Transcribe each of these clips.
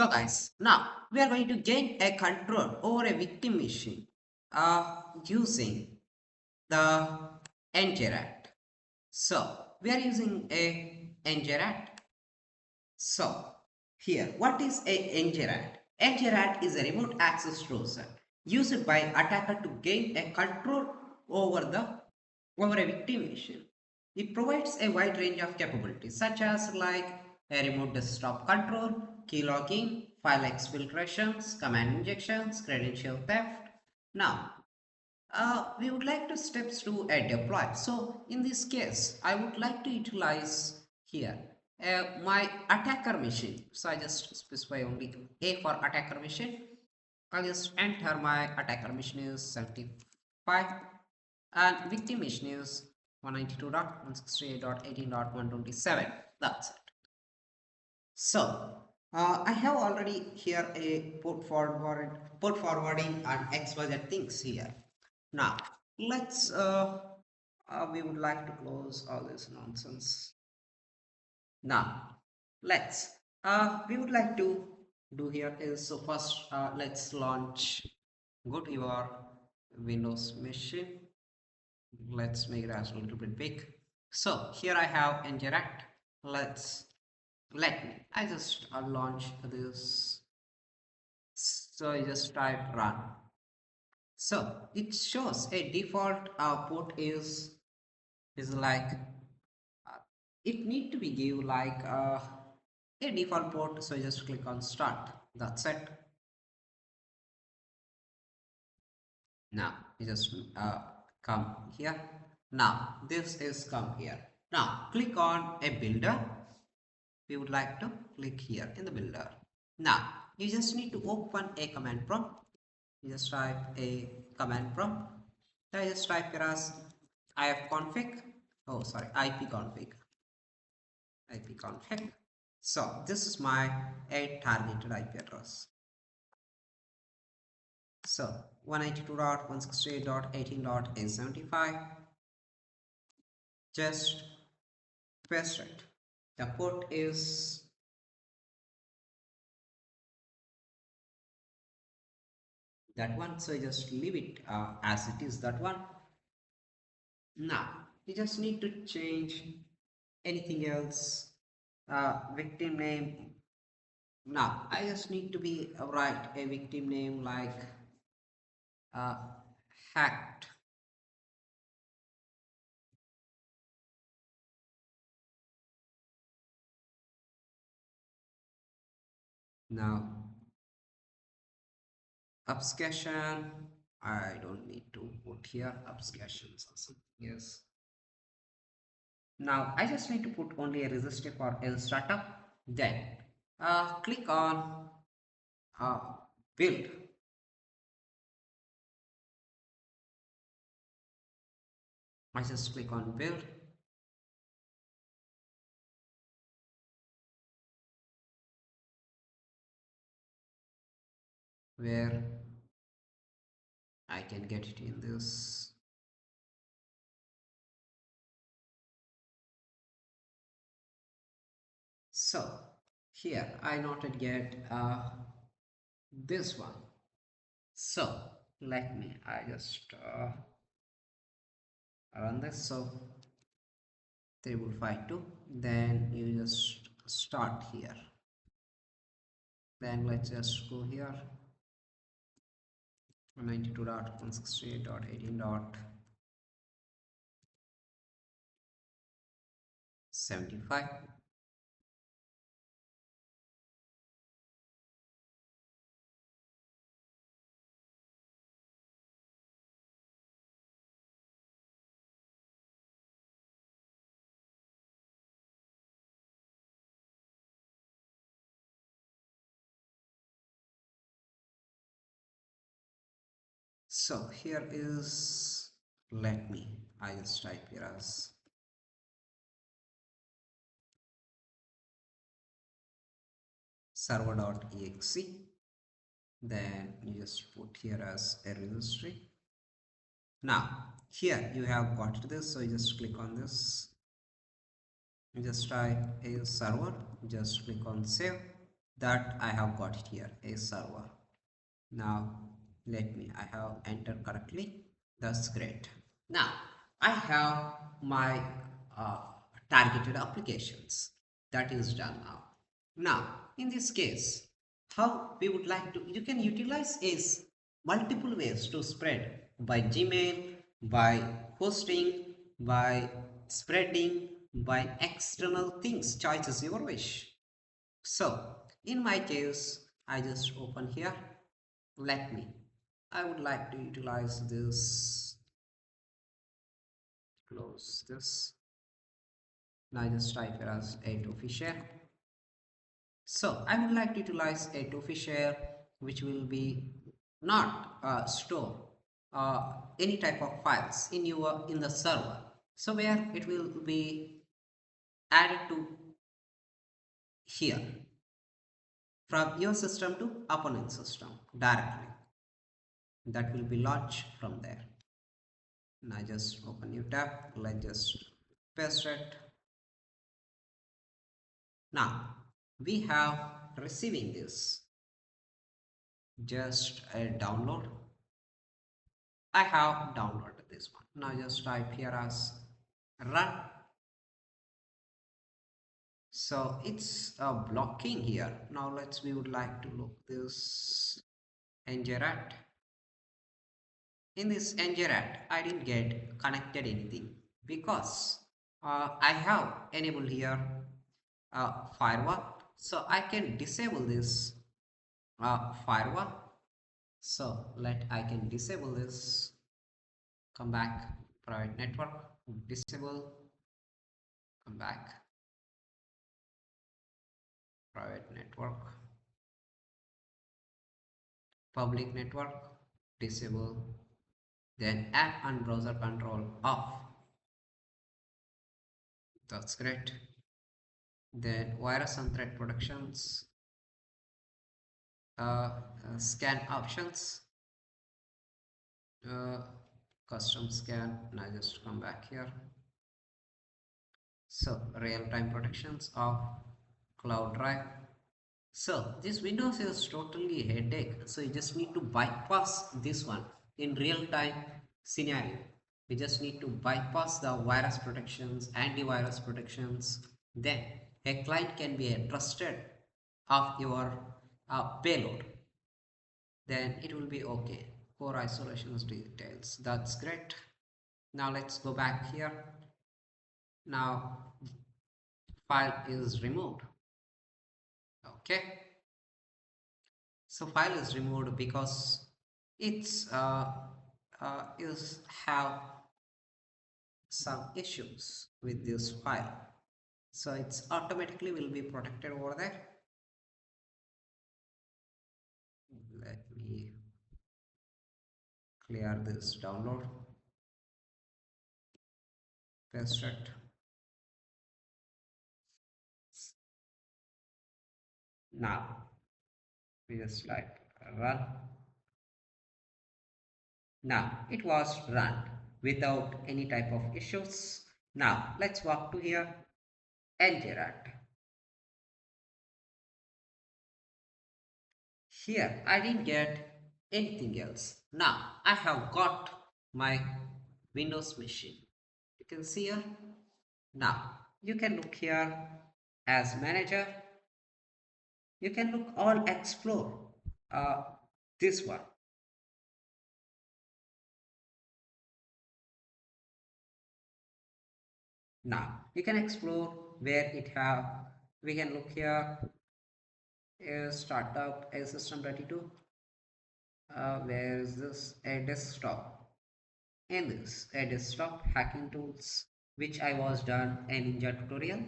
So guys, now we are going to gain a control over a victim machine using the njRAT. So we are using a njRAT. So here, what is a njRAT? njRAT is a remote access browser used by attacker to gain a control over a victim machine. It provides a wide range of capabilities such as like a remote desktop control, key logging, file exfiltrations, command injections, credential theft. Now, we would like to steps to a deploy. So in this case, I would like to utilize here my attacker machine. So I just specify only A for attacker machine. I'll just enter my attacker machine is 75 and victim machine is 192.168.18.127. That's it. So I have already here a port forwarding and XYZ things here. Now let's we would like to close all this nonsense. Now let's we would like to do here is so first let's launch, go to your Windows machine. Let's make it as a little bit big. So here I have njRAT. Let me I just launch this. So I just type run. So it shows a default port is like it need to be give like a default port. So I just click on start. That's it. Now you just come here. Now this is come here. Now click on a builder. We would like to click here in the builder. Now you just need to open a command prompt. You just type a command prompt. I just type here as ifconfig. Oh, sorry, ipconfig. So this is my a targeted IP address. So 192.168.18.875. Just paste it. The port is that one, so just leave it as it is, that one. Now you just need to change anything else, victim name. Now I just need to be write a victim name like uh, hacked. Now obfuscation, I don't need to put here obfuscations or something. Yes. Now I just need to put only a resistor for L startup. Then click on uh, build. I just click on build. Where I can get it in this. So here I noted get this one. So let me I just run this. So 3.52. Then you just start here. Then let's just go here. 192.168.18.75. So here is, let me I just type here as server.exe. Then you just put here as a registry. Now here you have got this, so you just click on this. You just type a server, just click on save. that I have got it here, a server. Now I have entered correctly. That's great. Now I have my uh, targeted applications. That is done now. Now in this case, how we would like to, you can utilize is multiple ways to spread: by Gmail, by hosting, by spreading, by external things. Choice is your wish. So in my case, I just open here. Let me, I would like to utilize this, close this. Now I just type here as a tofi share. So I would like to utilize a tofi share which will be not store any type of files in your in the server. So where it will be added to here from your system to opponent system directly. That will be launched from there. Now just open new tab. Let's just paste it. Now we have receiving this, just a download. I have downloaded this one. Now just type here as run. So it's blocking here. Now we would like to look this njRAT. In this njRAT, I didn't get connected anything because I have enabled here firewall. So I can disable this firewall. So I can disable this, come back, private network, disable, come back, private network, public network, disable, then app and browser control off. That's great. Then virus and threat protections, scan options, uh, custom scan. Now just come back here. So real-time protections of cloud drive. So this Windows is totally headache. So you just need to bypass this one in real-time scenario. We just need to bypass the virus protections, antivirus protections. Then a client can be a trusted of your payload. Then it will be okay. Core isolations details. That's great. Now let's go back here. Now file is removed. Okay. So file is removed because it's is have some issues with this file. So it's automatically will be protected over there. Let me clear this download, paste it. Now we just type run. Now it was run without any type of issues. Now let's walk to here, njRAT. Here I didn't get anything else. Now I have got my Windows machine. You can see here. Now you can look here as manager. You can look all explore uh, this one. Now you can explore where it have. We can look here a startup, a system32. Where is this? A desktop. In this, a desktop hacking tools, which I was done a ninja tutorial.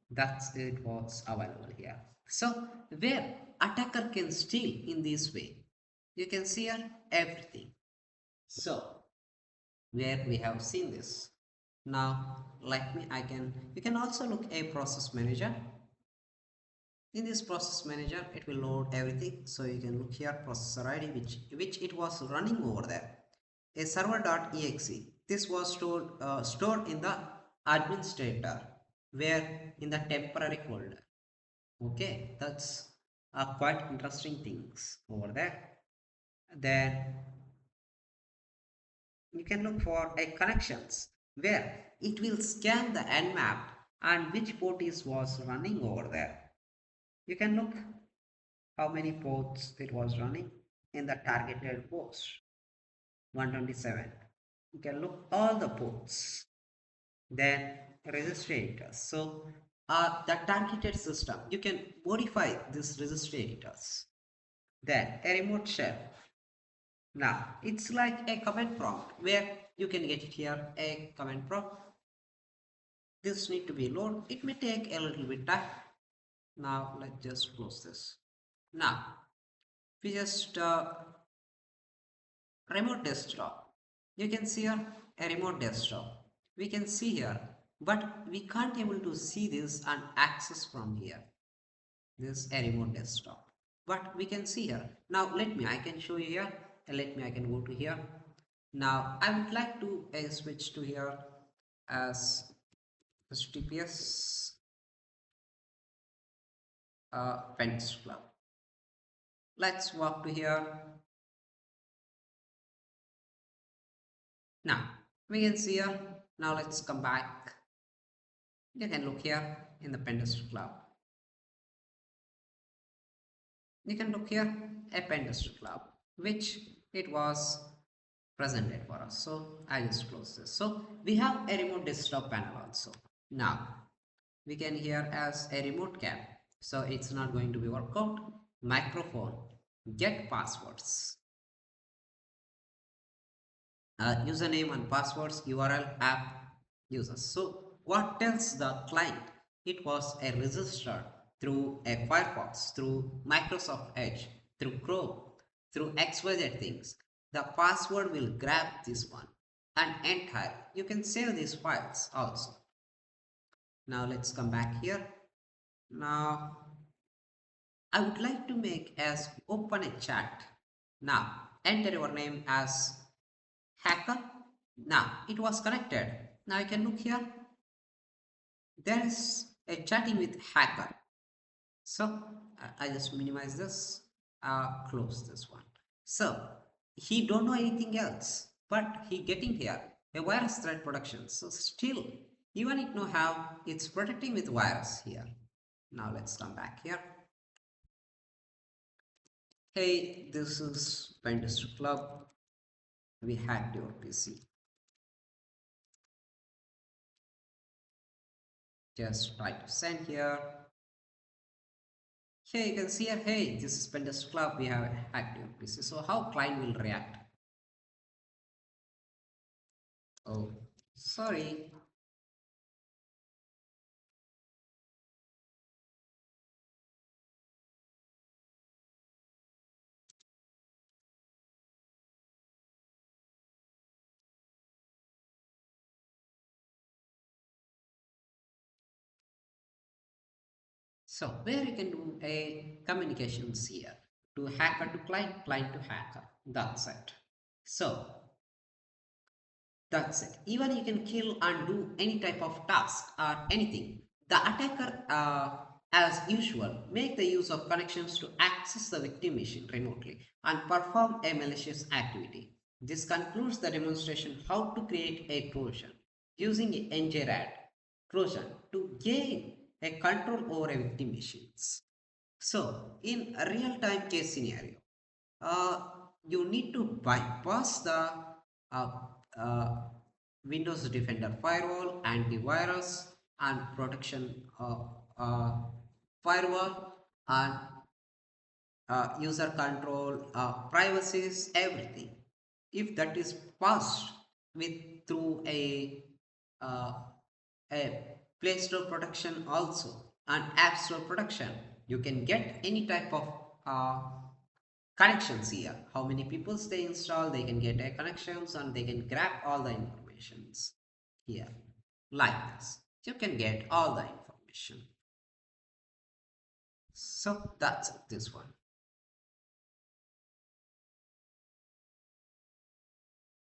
That's it was available here. So where attacker can steal in this way, you can see here everything. So where we have seen this. Now you can also look a process manager. In this process manager, it will load everything. So you can look here processor ID, which it was running over there. A server.exe. This was stored in the administrator, where in the temporary folder. Okay, that's are quite interesting things over there. Then you can look for a connections where it will scan the nmap and which port is was running over there. You can look how many ports it was running in the targeted ports. 127. You can look all the ports. Then registrators. So the targeted system, you can modify this registrators. Then a remote shell. Now it's like a command prompt where you can get it here, a command prompt. This need to be load. It may take a little bit time. Now let's just close this. Now we just remote desktop. You can see here a remote desktop. We can see here, but we can't able to see this and access from here. This is a remote desktop. But we can see here. Now I can show you here. I can go to here. Now I would like to switch to here as HTTPS Pentest Club. Let's walk to here. Now we can see here. Now let's come back. You can look here in the Pentest Club. You can look here a Pentest Club, which it was presented for us. So I just close this. So we have a remote desktop panel also. Now we can hear as a remote cam. So it's not going to be work out. Microphone, get passwords, username and passwords, URL, app, users. So what tells the client? It was a register through a Firefox, through Microsoft Edge, through Chrome, through XYZ things. The password will grab this one and entire. You can save these files also. Now let's come back here. Now I would like to make as open a chat. Now enter your name as hacker. Now it was connected. Now I can look here. There is a chatting with hacker. So I just minimize this, close this one. So he don't know anything else, but he getting here a virus threat protection. So still, even it know how it's protecting with virus here. Now let's come back here. Hey, this is Pentester Club. We hacked your PC. Just try to send here. Here you can see here, hey, this is Pentester Club. We have hacked your PC. So how client will react? Oh, sorry. So where you can do a communications here to hacker to client, client to hacker. That's it. So that's it. Even you can kill and do any type of task or anything. The attacker, as usual, make the use of connections to access the victim machine remotely and perform a malicious activity. This concludes the demonstration how to create a Trojan using a njRAT Trojan to gain a control over a victim machines. So, in a real-time case scenario, uh, you need to bypass the uh, uh, Windows Defender firewall, antivirus, and protection uh, firewall, and user control, privacies, everything. If that is passed with through uh, a Play Store protection also and App Store protection, you can get any type of connections here. How many people they install, they can get a connections and they can grab all the informations here like this. You can get all the information. So that's this one.